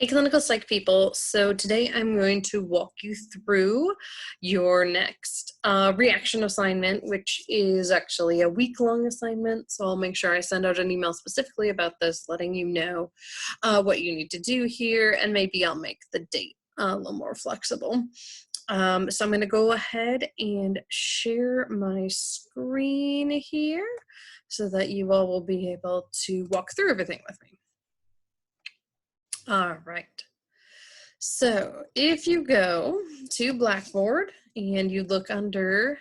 Hey, clinical psych people. So today I'm going to walk you through your next reaction assignment, which is actually a week-long assignment. So I'll make sure I send out an email specifically about this, letting you know what you need to do here, and maybe I'll make the date a little more flexible. So I'm going to go ahead and share my screen here so that you all will be able to walk through everything with me. All right. So if you go to Blackboard and you look under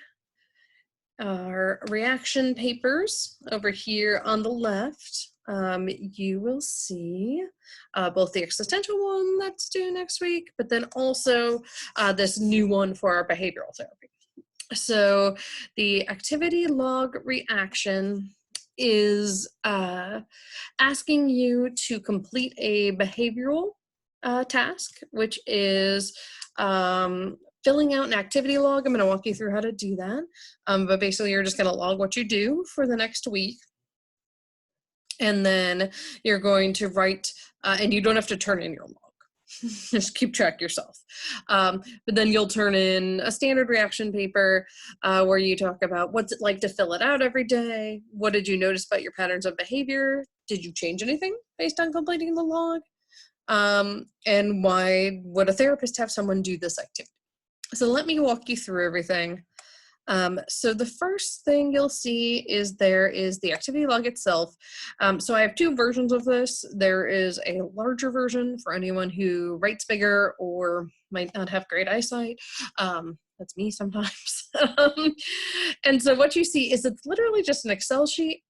our reaction papers over here on the left, you will see both the existential one that's due next week, but then also this new one for our behavioral therapy. So the activity log reaction is asking you to complete a behavioral task, which is filling out an activity log. I'm going to walk you through how to do that. But basically, you're just going to log what you do for the next week. And then you're going to write, and you don't have to turn in your log. Just keep track yourself. But then you'll turn in a standard reaction paper where you talk about what's it like to fill it out every day. What did you notice about your patterns of behavior? Did you change anything based on completing the log? And why would a therapist have someone do this activity? So let me walk you through everything. So the first thing you'll see is there is the activity log itself. So I have two versions of this. There is a larger version for anyone who writes bigger or might not have great eyesight. That's me sometimes. And so what you see is it's literally just an Excel sheet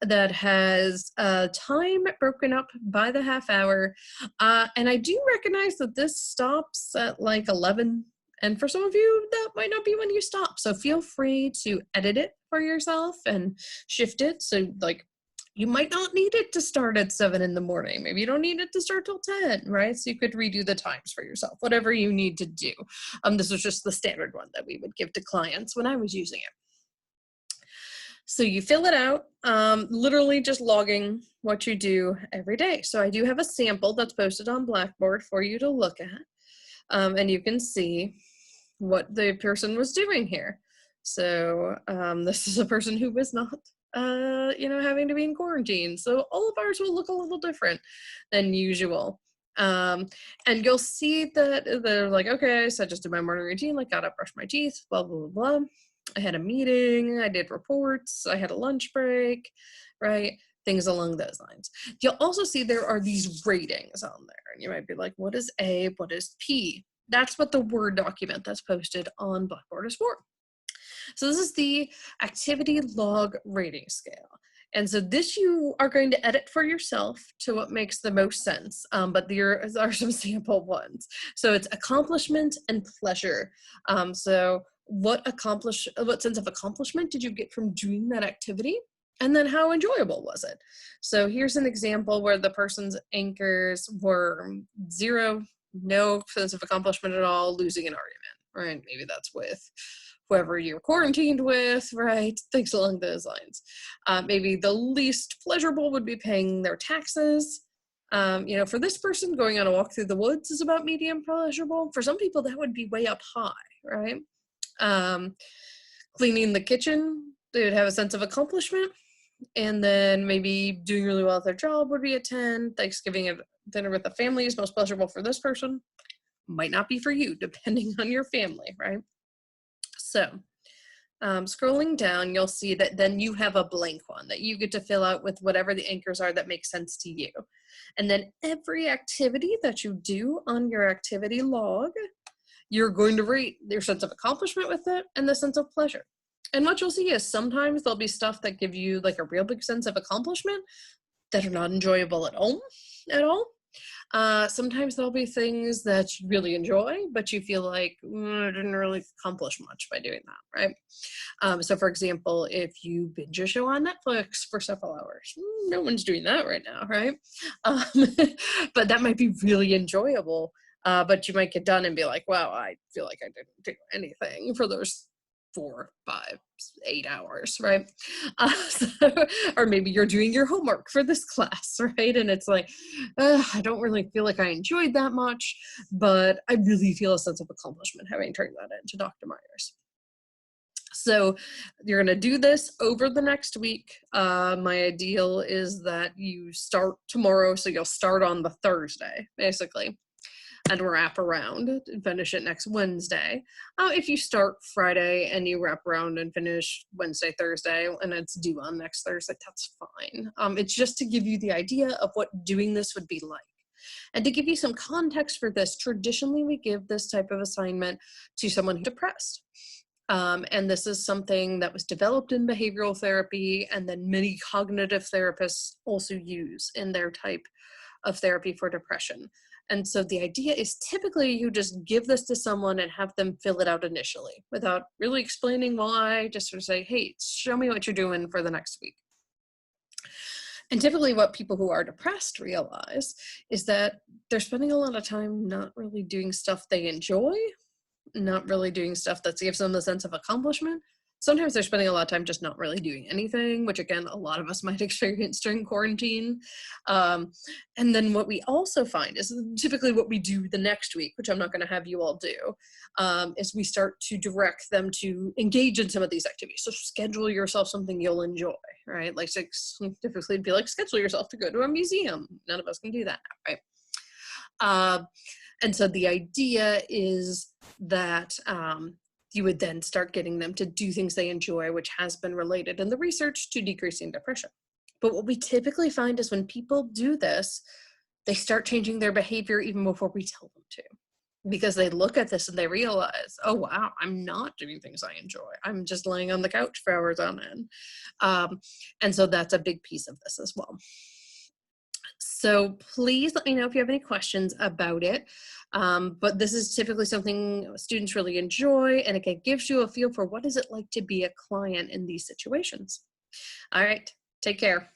that has time broken up by the half hour. And I do recognize that this stops at like 11. And for some of you, that might not be when you stop. So feel free to edit it for yourself and shift it. So like you might not need it to start at 7 in the morning. Maybe you don't need it to start till 10, right? So you could redo the times for yourself, whatever you need to do. This was just the standard one that we would give to clients when I was using it. So you fill it out, literally just logging what you do every day. So I do have a sample that's posted on Blackboard for you to look at. And you can see what the person was doing here. So this is a person who was not, having to be in quarantine. So all of ours will look a little different than usual. And you'll see that they're like, okay, so I just did my morning routine, like got up, brushed my teeth, blah, blah, blah, blah. I had a meeting, I did reports, I had a lunch break, right? Things along those lines. You'll also see there are these ratings on there. And you might be like, what is A, what is P? That's what the Word document that's posted on Blackboard is for. So this is the activity log rating scale. And so this you are going to edit for yourself to what makes the most sense, but there are some sample ones. So it's accomplishment and pleasure. So what sense of accomplishment did you get from doing that activity? And then how enjoyable was it? So here's an example where the person's anchors were 0, no sense of accomplishment at all, losing an argument, right? Maybe that's with whoever you're quarantined with, right? Things along those lines. Maybe the least pleasurable would be paying their taxes. For this person, going on a walk through the woods is about medium pleasurable. For some people, that would be way up high, right? Cleaning the kitchen, they would have a sense of accomplishment. And then maybe doing really well at their job would be a 10. Thanksgiving at dinner with the family is most pleasurable for this person. Might not be for you, depending on your family, right? So scrolling down, you'll see that then you have a blank one that you get to fill out with whatever the anchors are that make sense to you. And then every activity that you do on your activity log, you're going to rate your sense of accomplishment with it and the sense of pleasure. And what you'll see is sometimes there'll be stuff that give you like a real big sense of accomplishment that are not enjoyable at all. Sometimes there'll be things that you really enjoy, but you feel like I didn't really accomplish much by doing that, right? So for example, if you binge a show on Netflix for several hours, no one's doing that right now, right? But that might be really enjoyable, but you might get done and be like, wow, I feel like I didn't do anything for those 4, 5, 8 hours, right? So, or maybe you're doing your homework for this class, right? And it's like, I don't really feel like I enjoyed that much, but I really feel a sense of accomplishment having turned that into Dr. Myers. So you're going to do this over the next week. My ideal is that you start tomorrow, so you'll start on the Thursday, basically, and wrap around and finish it next Wednesday. If you start Friday and you wrap around and finish Wednesday, Thursday, and it's due on next Thursday, that's fine. It's just to give you the idea of what doing this would be like. And to give you some context for this, traditionally we give this type of assignment to someone who's depressed. And this is something that was developed in behavioral therapy, and then many cognitive therapists also use in their type of therapy for depression. And so the idea is typically you just give this to someone and have them fill it out initially without really explaining why, just sort of say, hey, show me what you're doing for the next week. And typically what people who are depressed realize is that they're spending a lot of time not really doing stuff they enjoy, not really doing stuff that gives them the sense of accomplishment. Sometimes they're spending a lot of time just not really doing anything, which again, a lot of us might experience during quarantine. And then what we also find is typically what we do the next week, which I'm not going to have you all do, is we start to direct them to engage in some of these activities. So schedule yourself something you'll enjoy, right? Like typically it'd be like schedule yourself to go to a museum. None of us can do that now, right? And so the idea is that you would then start getting them to do things they enjoy, which has been related in the research to decreasing depression. But what we typically find is when people do this, they start changing their behavior even before we tell them to, because they look at this and they realize, oh, wow, I'm not doing things I enjoy. I'm just laying on the couch for hours on end. And so that's a big piece of this as well. So please let me know if you have any questions about it. But this is typically something students really enjoy, and it gives you a feel for what is it like to be a client in these situations. All right, take care.